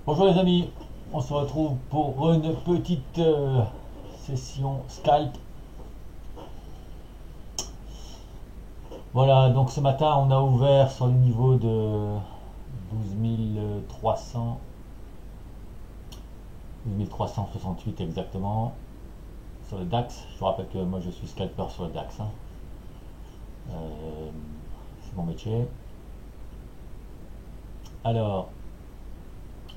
Bonjour les amis, on se retrouve pour une petite session scalp. Voilà, donc ce matin on a ouvert sur le niveau de 12 300, 12 368 exactement sur le DAX. Je vous rappelle que moi je suis scalper sur le DAX, hein. Euh, c'est mon métier. Alors,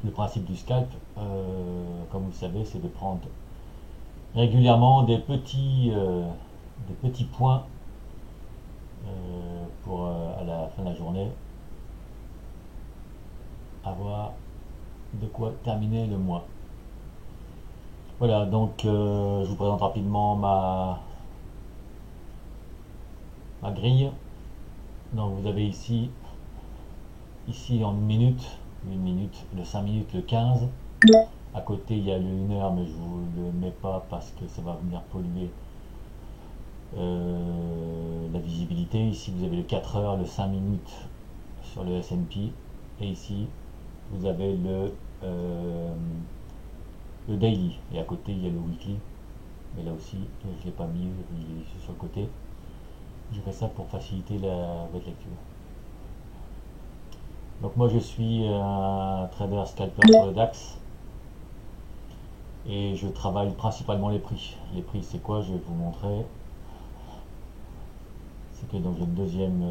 le principe du scalp, comme vous le savez, c'est de prendre régulièrement des petits points pour à la fin de la journée avoir de quoi terminer le mois. Voilà, donc je vous présente rapidement ma grille. Donc vous avez ici en une minute, le 5 minutes, le 15. À côté il y a le 1 heure, mais je vous le mets pas parce que ça va venir polluer la visibilité. Ici vous avez le 4 heures, le 5 minutes sur le S&P. Et ici vous avez le daily. Et à côté il y a le weekly. Mais là aussi, je ne l'ai pas mis, il est sur le côté. J'ai fait ça pour faciliter votre lecture. Donc moi je suis un trader scalper sur le DAX et je travaille principalement les prix. Les prix c'est quoi? Je vais vous montrer. C'est que donc j'ai une deuxième,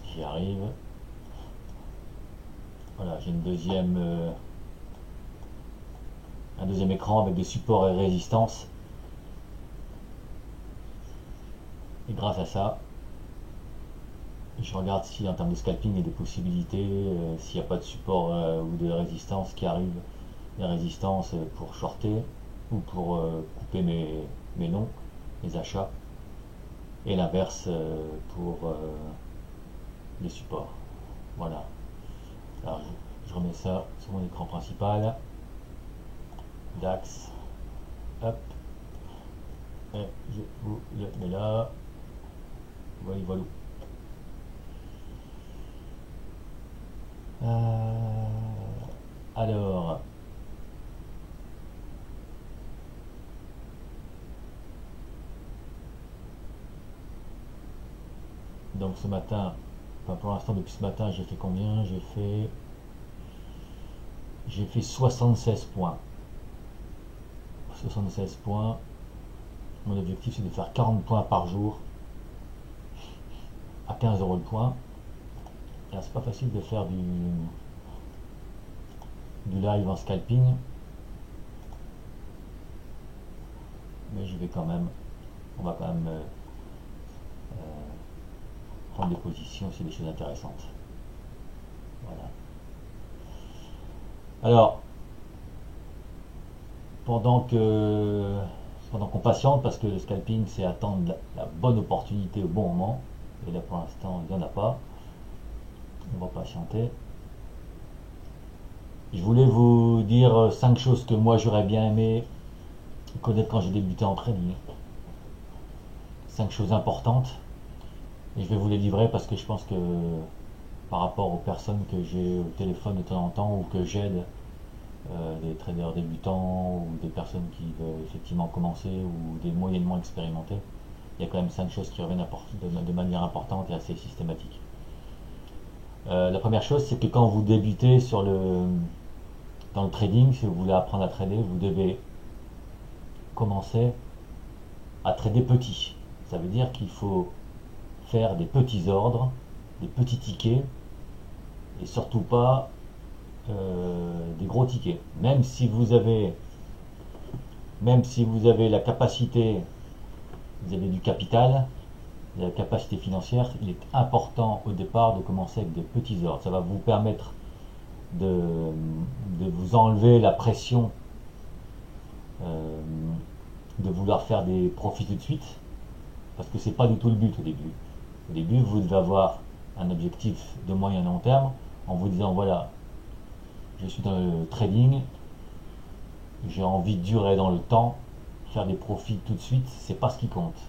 j'y arrive. Voilà, j'ai un deuxième écran avec des supports et résistances. Et grâce à ça, je regarde si en termes de scalping il y a des possibilités, s'il n'y a pas de support ou de résistance qui arrive, des résistances pour shorter ou pour couper mes longs, mes achats, et l'inverse pour les supports. Voilà. Alors je remets ça sur mon écran principal. DAX. Hop. Et je vous le mets là. Voilà, voilà. Alors, donc ce matin, enfin pour l'instant depuis ce matin, j'ai fait combien? J'ai fait 76 points. 76 points. Mon objectif c'est de faire 40 points par jour à 15 euros le point. Là c'est pas facile de faire du live en scalping, mais je vais quand même, on va quand même prendre des positions sur des choses intéressantes. Voilà. Alors, pendant que pendant qu'on patiente, parce que le scalping c'est attendre la bonne opportunité au bon moment, et là pour l'instant il n'y en a pas, on va patienter. Je voulais vous dire 5 choses que moi j'aurais bien aimé connaître quand j'ai débuté en trading. 5 choses importantes, et je vais vous les livrer parce que je pense que par rapport aux personnes que j'ai au téléphone de temps en temps ou que j'aide, des traders débutants ou des personnes qui veulent effectivement commencer ou des moyennement expérimentés, il y a quand même 5 choses qui reviennent de manière importante et assez systématique. La première chose, c'est que quand vous débutez dans le trading, si vous voulez apprendre à trader, vous devez commencer à trader petit. Ça veut dire qu'il faut faire des petits ordres, des petits tickets, et surtout pas des gros tickets. Même si vous avez la capacité, vous avez du capital, la capacité financière, il est important au départ de commencer avec des petits ordres. Ça va vous permettre de, de vous enlever la pression euh, de vouloir faire des profits tout de suite, parce que c'est pas du tout le but au début. Au début, vous devez avoir un objectif de moyen long terme en vous disant voilà, je suis dans le trading, j'ai envie de durer dans le temps, faire des profits tout de suite, c'est pas ce qui compte.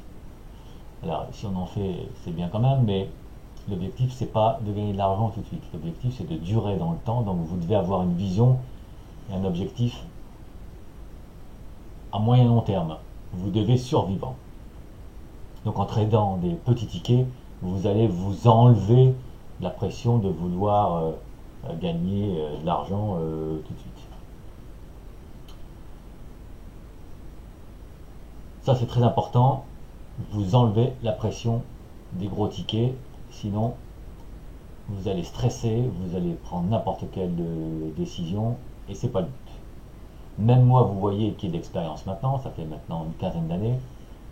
Alors, si on en fait, c'est bien quand même, mais L'objectif, c'est pas de gagner de l'argent tout de suite. L'objectif, c'est de durer dans le temps. Donc, vous devez avoir une vision et un objectif à moyen long terme. Vous devez survivre. Donc, en tradant des petits tickets, vous allez vous enlever la pression de vouloir gagner de l'argent tout de suite. Ça, c'est très important. Vous enlevez la pression des gros tickets. Sinon, vous allez stresser, vous allez prendre n'importe quelle décision et c'est pas le but. Même moi, vous voyez qu'il y a d'expérience maintenant, ça fait maintenant une quinzaine d'années.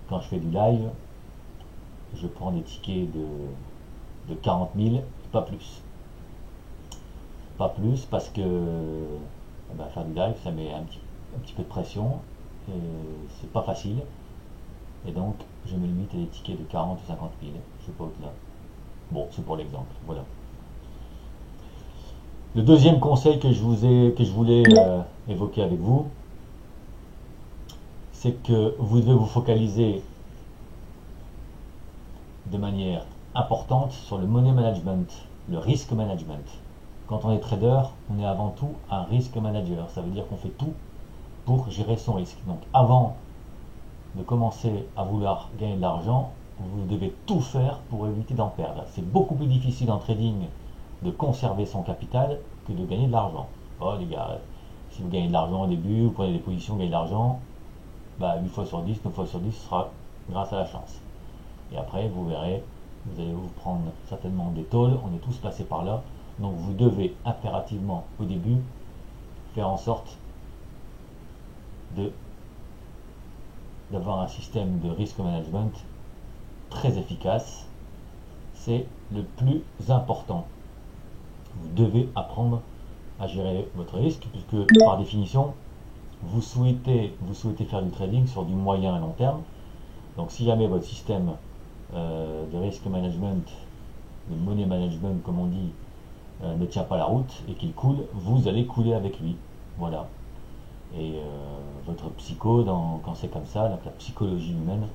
Quand je fais du live, je prends des tickets de 40 000, pas plus. Pas plus parce que faire du live, ça met un petit peu de pression et c'est pas facile. Et donc, je me limite à des tickets de 40 ou 50 000, je sais pas au-delà. Bon, c'est pour l'exemple, voilà. Le deuxième conseil que je voulais évoquer avec vous, c'est que vous devez vous focaliser de manière importante sur le money management, le risk management. Quand on est trader, on est avant tout un risk manager. Ça veut dire qu'on fait tout pour gérer son risque. Donc avant de commencer à vouloir gagner de l'argent, vous devez tout faire pour éviter d'en perdre. C'est beaucoup plus difficile en trading de conserver son capital que de gagner de l'argent. Oh les gars, si vous gagnez de l'argent au début, vous prenez des positions, gagnez de l'argent, 8 fois sur 10, 9 fois sur 10, ce sera grâce à la chance. Et après, vous verrez, vous allez vous prendre certainement des tôles, on est tous passés par là. Donc vous devez impérativement au début faire en sorte d'avoir un système de risk management très efficace. C'est le plus important. Vous devez apprendre à gérer votre risque puisque par définition, vous souhaitez faire du trading sur du moyen à long terme. Donc si jamais votre système de risk management, de money management comme on dit, ne tient pas la route et qu'il coule, vous allez couler avec lui. Voilà. Et votre psycho, quand c'est comme ça, donc la psychologie humaine,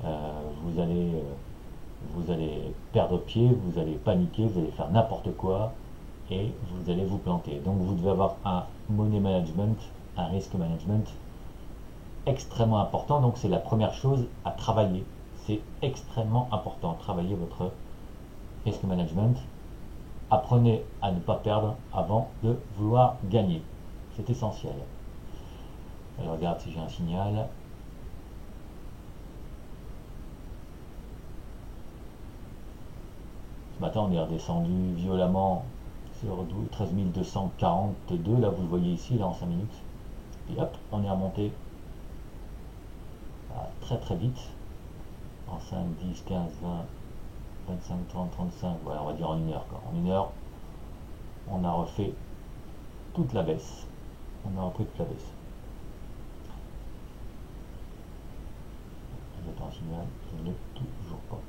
vous allez perdre pied, vous allez paniquer, vous allez faire n'importe quoi et vous allez vous planter. Donc vous devez avoir un money management, un risk management extrêmement important. Donc c'est la première chose à travailler. C'est extrêmement important. Travailler votre risk management. Apprenez à ne pas perdre avant de vouloir gagner. C'est essentiel. Alors regarde si j'ai un signal. Ce matin on est redescendu violemment sur 13 242. Là vous le voyez ici, là en 5 minutes. Et hop, on est remonté très très vite. En 5, 10, 15, 20, 25, 30, 35, voilà, on va dire en une heure. En une heure, on a refait toute la baisse. On a repris toute la baisse. J'attends un signal, je ne l'ai toujours pas.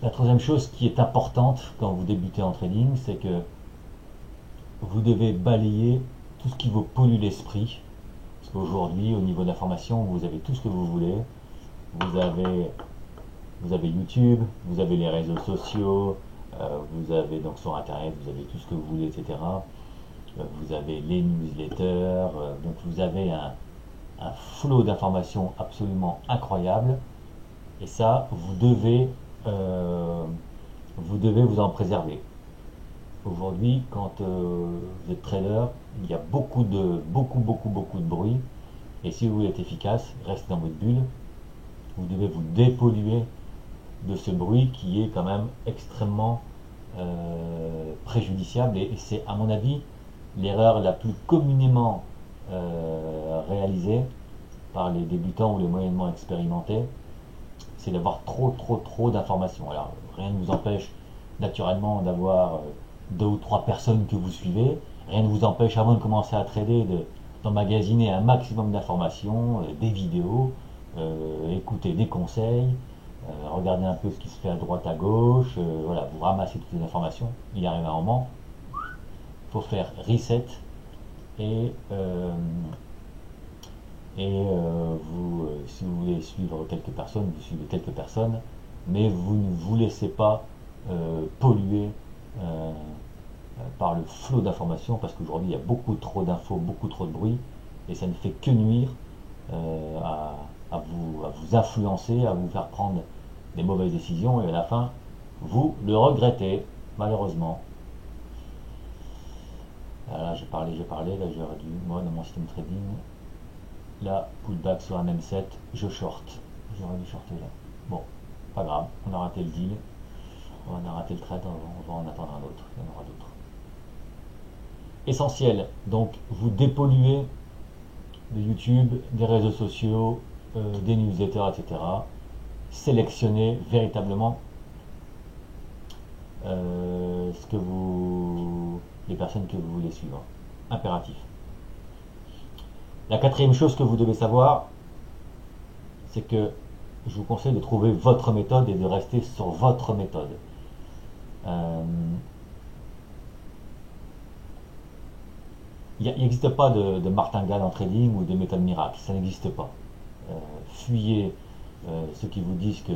La troisième chose qui est importante quand vous débutez en trading, c'est que vous devez balayer tout ce qui vous pollue l'esprit. Parce qu'aujourd'hui, au niveau de l'information, vous avez tout ce que vous voulez. Vous avez YouTube, vous avez les réseaux sociaux, vous avez donc sur Internet, vous avez tout ce que vous voulez, etc. Vous avez les newsletters, donc vous avez un flot d'informations absolument incroyable. Et ça, vous devez vous en préserver. Aujourd'hui, quand vous êtes trader, il y a beaucoup de bruit. Et si vous voulez être efficace, restez dans votre bulle. Vous devez vous dépolluer de ce bruit qui est quand même extrêmement préjudiciable. Et c'est, à mon avis, l'erreur la plus communément réalisée par les débutants ou les moyennement expérimentés, c'est d'avoir trop d'informations. Alors, rien ne vous empêche naturellement d'avoir 2 ou 3 personnes que vous suivez. Rien ne vous empêche, avant de commencer à trader, d'emmagasiner un maximum d'informations, des vidéos, écouter des conseils, regarder un peu ce qui se fait à droite, à gauche, voilà, vous ramassez toutes les informations. Il arrive un moment, il faut faire reset et Et si vous voulez suivre quelques personnes, vous suivez quelques personnes, mais vous ne vous laissez pas polluer par le flot d'informations, parce qu'aujourd'hui il y a beaucoup trop d'infos, beaucoup trop de bruit, et ça ne fait que nuire à vous influencer, à vous faire prendre des mauvaises décisions, et à la fin, vous le regrettez, malheureusement. Là, j'ai parlé, là j'aurais dû, moi dans mon système trading, là, pullback sur un M7, je short. J'aurais dû shorter là. Bon, pas grave, on a raté le deal, on a raté le trade, on va en attendre un autre, il y en aura d'autres. Essentiel, donc vous dépolluez de YouTube, des réseaux sociaux, des newsletters, etc. Sélectionnez véritablement les personnes que vous voulez suivre. Impératif. La quatrième chose que vous devez savoir, c'est que je vous conseille de trouver votre méthode et de rester sur votre méthode. Il n'existe pas de martingale en trading ou de méthode miracle, ça n'existe pas. Fuyez ceux qui vous disent que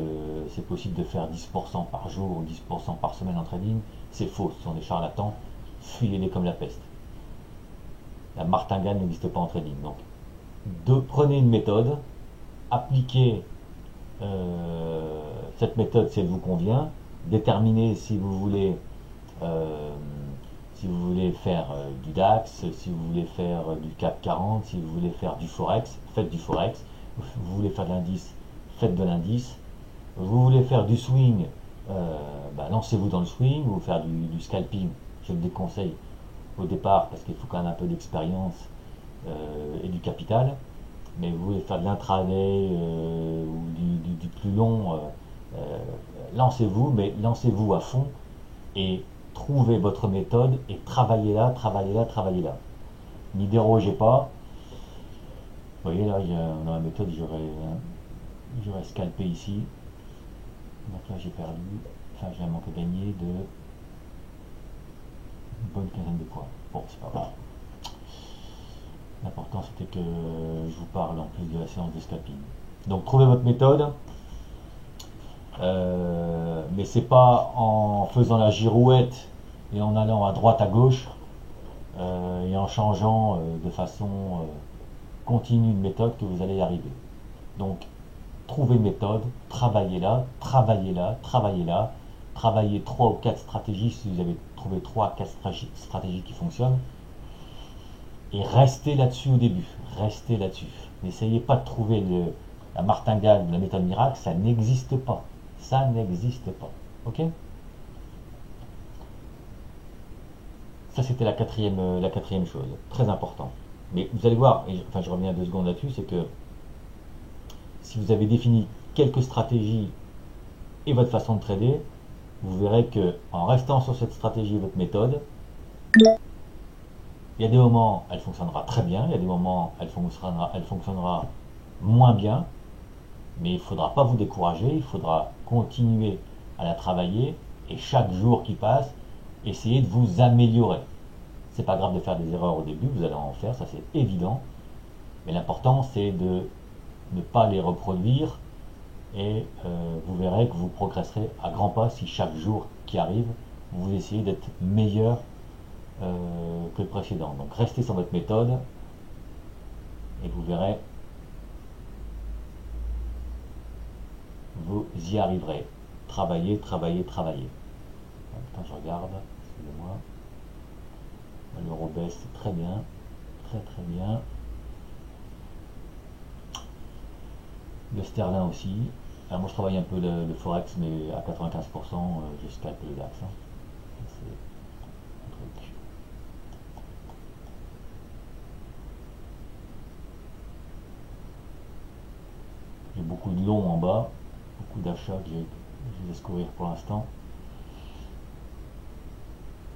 c'est possible de faire 10% par jour ou 10% par semaine en trading, c'est faux, ce sont des charlatans, fuyez-les comme la peste. La martingale n'existe pas en trading. Donc, prenez une méthode, appliquez cette méthode si elle vous convient, déterminez euh, si vous voulez faire du DAX, si vous voulez faire du CAC 40, si vous voulez faire du Forex, faites du Forex. Vous voulez faire de l'indice, faites de l'indice. Vous voulez faire du swing, lancez-vous dans le swing, ou faire du scalping, je le déconseille au départ parce qu'il faut quand même un peu d'expérience et du capital. Mais vous voulez faire de l'intraday ou du plus long, lancez-vous, mais lancez-vous à fond et trouvez votre méthode et travaillez là, travaillez là, travaillez là. N'y dérogez pas. Vous voyez là, dans la méthode, j'aurais scalpé ici. Donc là, j'ai perdu, enfin, j'ai un manque à gagner de une bonne quinzaine de points. Bon, c'est pas grave. L'important, c'était que je vous parle en plus de la séance de scalping. Donc, trouvez votre méthode. Mais c'est pas en faisant la girouette et en allant à droite à gauche et en changeant de façon continue de méthode que vous allez y arriver. Donc trouvez une méthode, travaillez là, travaillez là, travaillez là, travaillez 3 ou 4 stratégies si vous avez trouvé 3 ou 4 stratégies qui fonctionnent et restez là-dessus au début, restez là-dessus. N'essayez pas de trouver la martingale de la méthode miracle, ça n'existe pas. Ça n'existe pas. Ok? Ça, c'était la quatrième chose. Très important. Mais vous allez voir, enfin je reviens 2 secondes là-dessus, c'est que si vous avez défini quelques stratégies et votre façon de trader, vous verrez que en restant sur cette stratégie et votre méthode, il y a des moments elle fonctionnera très bien, il y a des moments elle fonctionnera moins bien, mais il ne faudra pas vous décourager, il faudra continuer à la travailler et chaque jour qui passe, essayez de vous améliorer. C'est pas grave de faire des erreurs au début, vous allez en faire, ça c'est évident, mais l'important c'est de ne pas les reproduire et vous verrez que vous progresserez à grands pas si chaque jour qui arrive, vous essayez d'être meilleur que le précédent. Donc restez sur votre méthode et vous verrez, vous y arriverez. Travaillez, travaillez, travaillez. Quand je regarde, excusez-moi, l'euro baisse très bien, très très bien. Le sterling aussi. Alors moi je travaille un peu le forex, mais à 95% je scalpe le DAX. Hein. C'est un truc. J'ai beaucoup de longs en bas, beaucoup d'achats que je laisse courir pour l'instant.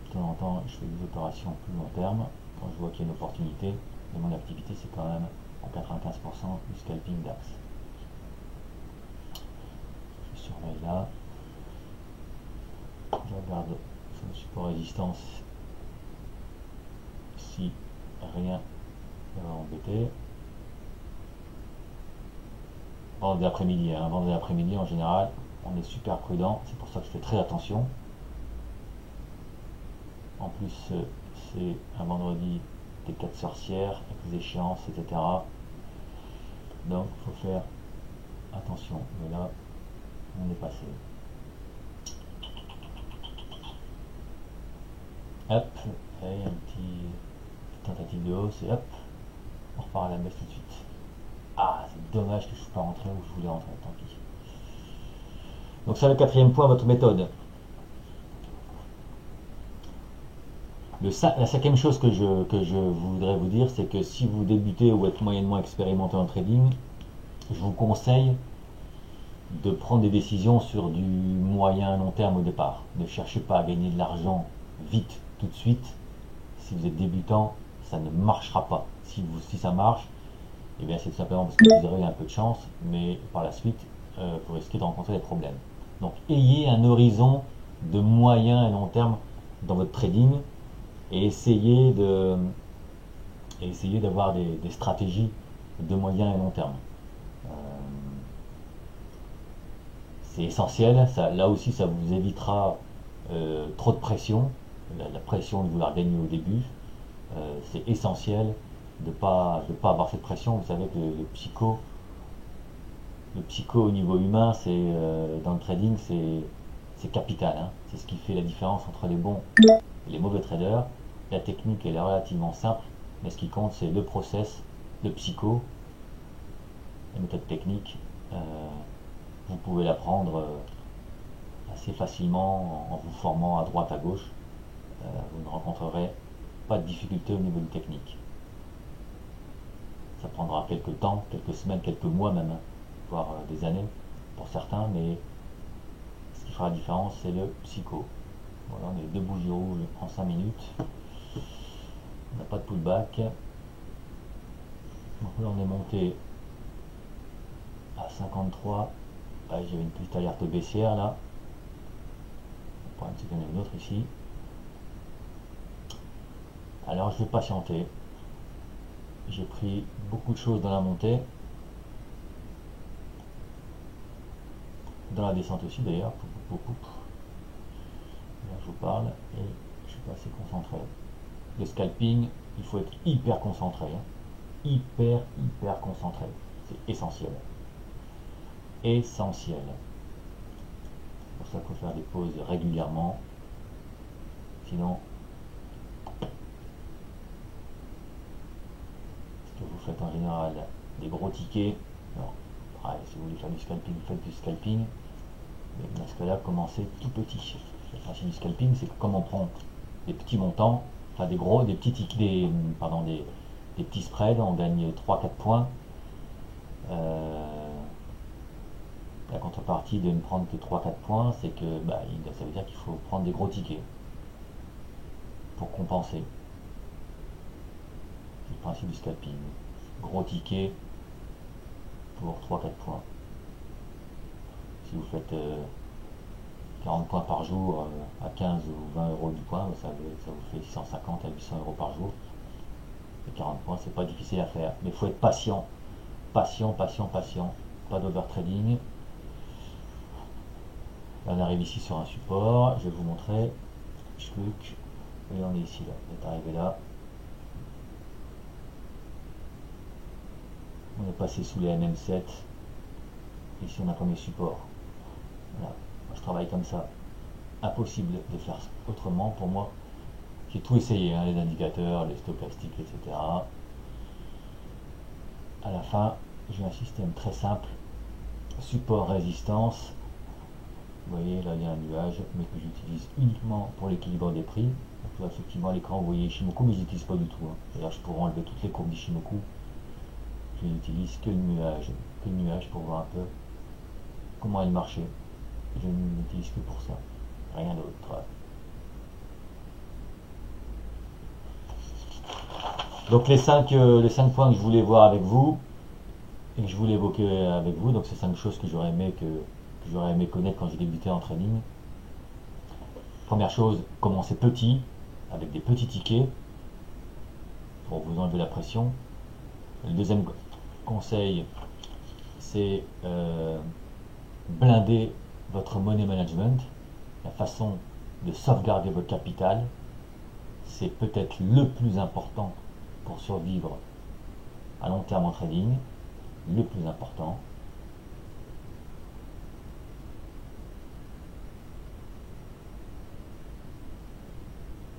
De temps en temps, je fais des opérations plus long terme. Quand je vois qu'il y a une opportunité, et mon activité c'est quand même à 95% du scalping DAX. Je surveille là. Je regarde sur le support résistance si rien ne va embêter. vendredi après-midi. Hein. Vendredi après-midi, en général, on est super prudent. C'est pour ça que je fais très attention. En plus, c'est un vendredi des 4 sorcières, avec les échéances, etc. Donc, il faut faire attention. Mais là, on est passé. Hop, et un petit tentative de hausse, et hop, on repart à la baisse tout de suite. Ah, c'est dommage que je ne suis pas rentré où je voulais rentrer, tant pis. Donc ça, le quatrième point, votre méthode. La cinquième chose que je voudrais vous dire, c'est que si vous débutez ou êtes moyennement expérimenté en trading, je vous conseille de prendre des décisions sur du moyen long terme au départ. Ne cherchez pas à gagner de l'argent vite, tout de suite. Si vous êtes débutant, ça ne marchera pas. Si ça marche, eh bien c'est tout simplement parce que vous aurez un peu de chance, mais par la suite, vous risquez de rencontrer des problèmes. Donc ayez un horizon de moyen et long terme dans votre trading et essayez d'avoir des stratégies de moyen et long terme. C'est essentiel, là aussi ça vous évitera trop de pression, la pression de vouloir gagner au début. C'est essentiel de pas avoir cette pression. Vous savez que le psycho au niveau humain, dans le trading, c'est capital. Hein. C'est ce qui fait la différence entre les bons et les mauvais traders. La technique elle est relativement simple, mais ce qui compte c'est le process, le psycho, la méthode technique. Vous pouvez l'apprendre assez facilement en vous formant à droite à gauche. Vous ne rencontrerez pas de difficulté au niveau du technique. Ça prendra quelques temps, quelques semaines, quelques mois même, voire des années pour certains, mais ce qui fera la différence c'est le psycho. Voilà, on est deux bougies rouges en 5 minutes. On n'a pas de pullback. Donc là on est monté à 53. Ah, j'avais une petite alerte baissière là. Le problème c'est qu'il y en a une autre ici. Alors je vais patienter. J'ai pris beaucoup de choses dans la montée. Dans la descente aussi d'ailleurs. Là je vous parle et je suis pas assez concentré. Le scalping, il faut être hyper concentré. Hein. Hyper concentré. C'est essentiel. Essentiel. C'est pour ça qu'il faut faire des pauses régulièrement. Sinon, ce que vous faites en général, des gros tickets. Alors, pareil, si vous voulez faire du scalping, vous faites du scalping. Mais dans ce cas-là, commencez tout petit. Le principe du scalping, c'est que comme on prend des petits montants, enfin des petits spreads, on gagne 3-4 points. La contrepartie de ne prendre que 3-4 points, c'est que ça veut dire qu'il faut prendre des gros tickets pour compenser. C'est le principe du scalping. Gros ticket pour 3-4 points. Si vous faites 40 points par jour à 15 ou 20 euros du point, ça vous fait 650 à 800 euros par jour. Et 40 points, c'est pas difficile à faire. Mais il faut être patient. Patient. Pas d'overtrading. Là, on arrive ici sur un support. Je vais vous montrer. Et on est ici, là. On est arrivé là. On est passé sous les MM7. Ici, on a un premier support. Voilà. Moi, je travaille comme ça. Impossible de faire autrement pour moi. J'ai tout essayé, hein, les indicateurs, les stochastiques, etc. À la fin, j'ai un système très simple. Support, résistance. Vous voyez, là, il y a un nuage, mais que j'utilise uniquement pour l'équilibre des prix. Donc là, effectivement, à l'écran, vous voyez Ichimoku, mais je n'utilise pas du tout. Hein. D'ailleurs, je pourrais enlever toutes les courbes d'Ichimoku. Je n'utilise que le nuage pour voir un peu comment il marchait. Je ne l'utilise que pour ça, rien d'autre. Donc les 5 points que je voulais voir avec vous et que je voulais évoquer avec vous, donc c'est 5 choses que j'aurais aimé connaître quand j'ai débuté en trading. Première chose, commencez petit, avec des petits tickets pour vous enlever la pression. Le deuxième conseil, c'est blinder votre money management, la façon de sauvegarder votre capital. C'est peut-être le plus important pour survivre à long terme en trading, le plus important.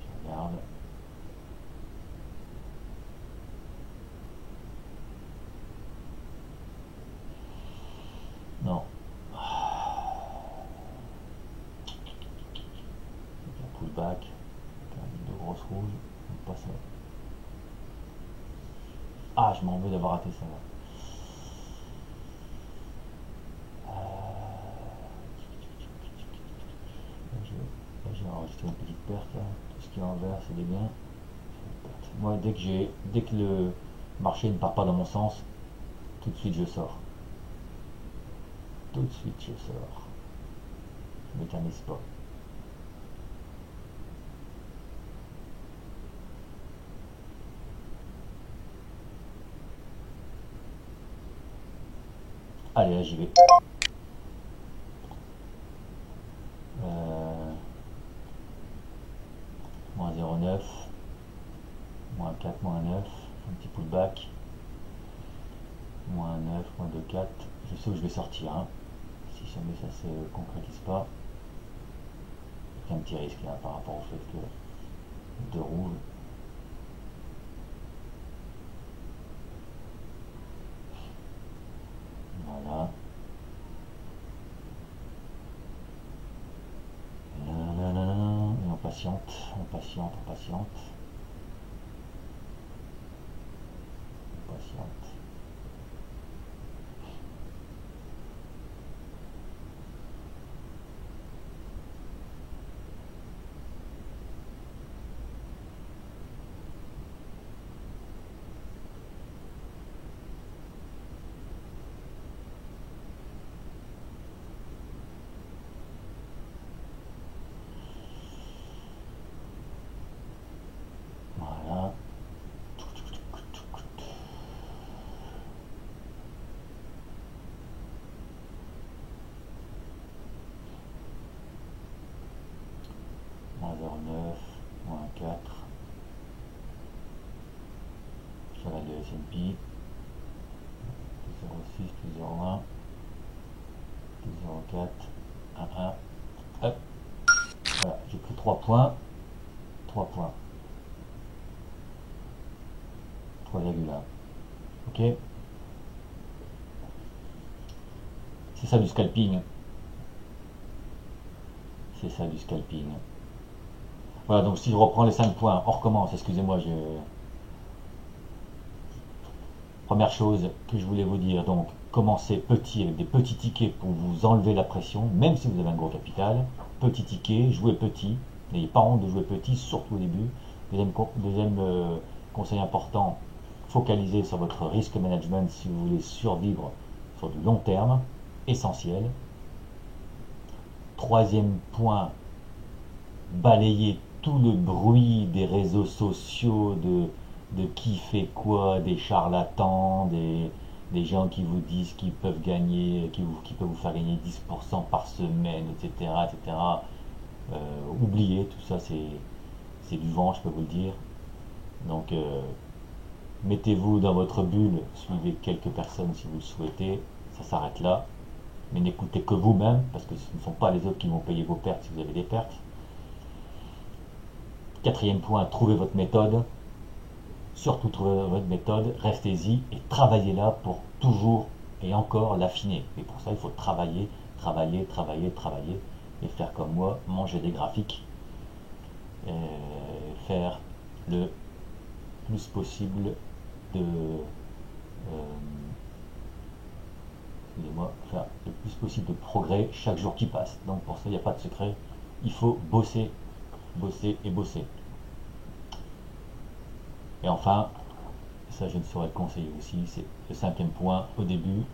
Je regarde. Non. Un pullback, un de grosse rouge, pas ça. Ah, je m'en veux d'avoir raté ça. Là, j'ai enregistré une petite perte. Là. Tout ce qui est en vert, c'est des gains. Moi, dès que le marché ne part pas dans mon sens, tout de suite je sors. Tout de suite je sors. Je ne m'éternise pas. Allez, là j'y vais. Moins 0,9, moins 4, moins 9, un petit pullback, moins 9, moins 2, 4. Je sais où je vais sortir, hein. Si jamais ça se concrétise pas. Il y a un petit risque là, par rapport au fait que de rouge. Voilà. Et on patiente, on patiente, on patiente. On patiente. Voilà. Moins 0,9, moins 4. Sur la de S&P. Plus 0,6, plus 0,1. Plus 0,4. 1,1. Hop. Voilà, j'ai pris 3 points. 3 points. 3,1. Ok. C'est ça du scalping. C'est ça du scalping. Voilà, donc si je reprends les 5 points, on recommence, excusez-moi, première chose que je voulais vous dire, donc commencez petit avec des petits tickets pour vous enlever la pression, même si vous avez un gros capital. Petit ticket, jouez petit, n'ayez pas honte de jouer petit, surtout au début. Deuxième conseil important, focalisez sur votre risque management si vous voulez survivre sur du long terme, essentiel. Troisième point, balayez tout le bruit des réseaux sociaux, de qui fait quoi, des charlatans, des gens qui vous disent qu'ils peuvent gagner, qui peuvent vous faire gagner 10% par semaine, etc. etc. Oubliez, tout ça c'est du vent, je peux vous le dire. Donc mettez-vous dans votre bulle, suivez quelques personnes si vous le souhaitez, ça s'arrête là. Mais n'écoutez que vous-même, parce que ce ne sont pas les autres qui vont payer vos pertes si vous avez des pertes. Quatrième point, trouvez votre méthode. Surtout trouvez votre méthode, restez-y et travaillez-la pour toujours et encore l'affiner. Et pour ça, il faut travailler, travailler, travailler, travailler et faire comme moi, manger des graphiques, et faire le plus possible de excusez-moi, faire le plus possible de progrès chaque jour qui passe. Donc pour ça, il n'y a pas de secret. Il faut bosser, bosser et bosser. Et enfin, ça je ne saurais le conseiller aussi, c'est le cinquième point au début,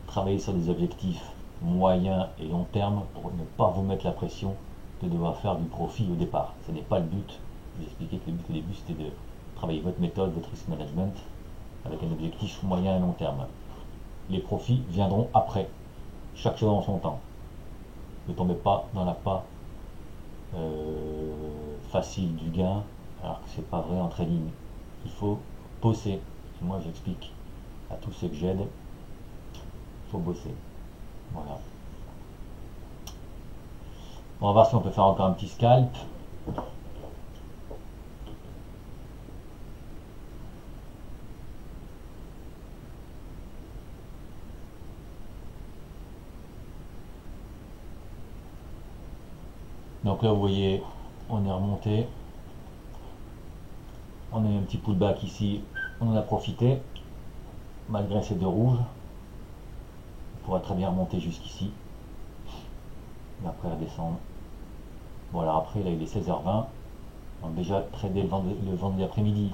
travailler sur des objectifs moyen et long terme pour ne pas vous mettre la pression de devoir faire du profit au départ. Ce n'est pas le but. Je vous ai expliqué que le but au début c'était de travailler votre méthode, votre risk management avec un objectif moyen et long terme. Les profits viendront après. Chaque chose en son temps. Ne tombez pas dans la pas facile du gain, alors que c'est pas vrai en trading. Il faut bosser. Moi j'explique à tous ceux que j'aide, il faut bosser. Voilà. On va voir si on peut faire encore un petit scalp. Donc là vous voyez, on est remonté. On a eu un petit pullback ici, on en a profité. Malgré ces deux rouges, on pourra très bien remonter jusqu'ici. Et après redescendre. Voilà, après là il est 16h20. Donc déjà trader le vendredi après-midi,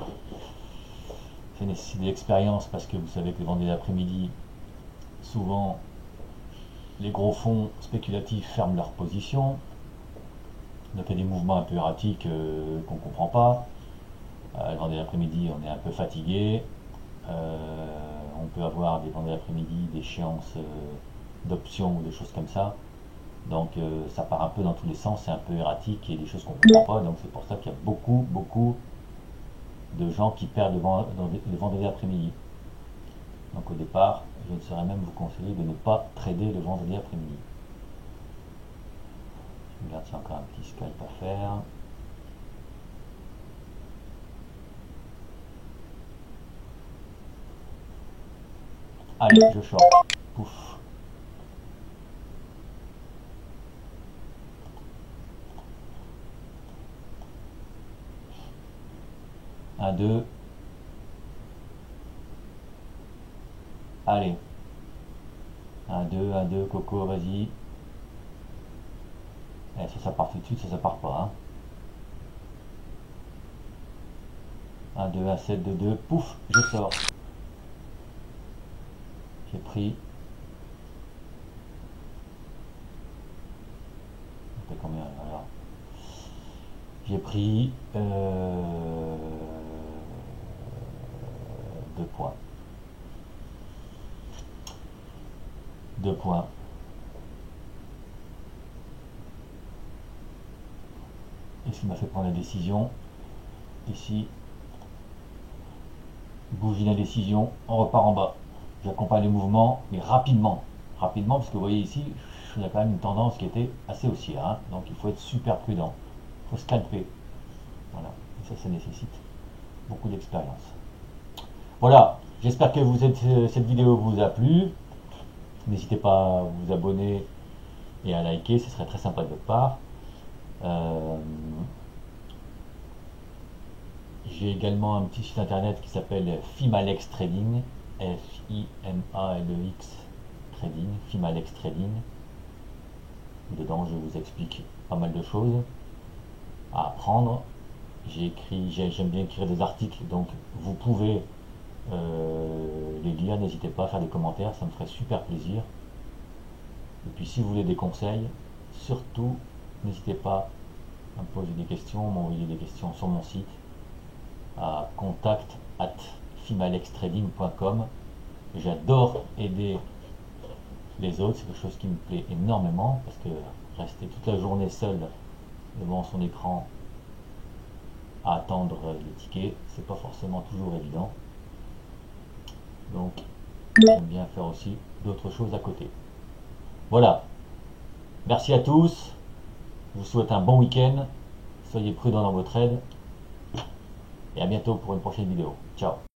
ça nécessite de l'expérience parce que vous savez que le vendredi après-midi, souvent les gros fonds spéculatifs ferment leur position. Donc il y a des mouvements un peu erratiques qu'on ne comprend pas. Le vendredi après-midi, on est un peu fatigué. On peut avoir des vendredis après-midi d'échéances d'options ou des choses comme ça. Donc ça part un peu dans tous les sens, c'est un peu erratique et des choses qu'on ne comprend pas. Donc c'est pour ça qu'il y a beaucoup de gens qui perdent le vendredi après-midi. Donc au départ, je ne saurais même vous conseiller de ne pas trader le vendredi après-midi. Je regarde s'il y a encore un petit scalp à faire. Allez, je short. Pouf. Un, deux. Allez. Un, deux, Coco, vas-y. Eh, ça part tout de suite, ça part pas. Hein. 1, 2, 1, 7, 2, 2. Pouf, je sors. J'ai pris. On fait combien alors? J'ai pris 2 points. 2 points. Et ce qui m'a fait prendre la décision, ici, bougie d'indécision, on repart en bas. J'accompagne les mouvements, mais rapidement. Rapidement, parce que vous voyez ici, il y a quand même une tendance qui était assez haussière. Hein, donc il faut être super prudent. Il faut scalper. Voilà. Et ça nécessite beaucoup d'expérience. Voilà. J'espère que cette vidéo vous a plu. N'hésitez pas à vous abonner et à liker, ce serait très sympa de votre part. J'ai également un petit site internet qui s'appelle Fimalex Trading, F-I-M-A-L-E-X Trading, Fimalex Trading. Dedans, je vous explique pas mal de choses à apprendre. J'aime bien écrire des articles, donc vous pouvez les lire, n'hésitez pas à faire des commentaires, ça me ferait super plaisir. Et puis si vous voulez des conseils, surtout n'hésitez pas à me poser des questions, m'envoyer des questions sur mon site à contact@fimalextrading.com. J'adore aider les autres, c'est quelque chose qui me plaît énormément parce que rester toute la journée seul devant son écran à attendre les tickets, c'est pas forcément toujours évident. Donc j'aime bien faire aussi d'autres choses à côté. Voilà, merci à tous, je vous souhaite un bon week-end, soyez prudents dans vos trades et à bientôt pour une prochaine vidéo. Ciao.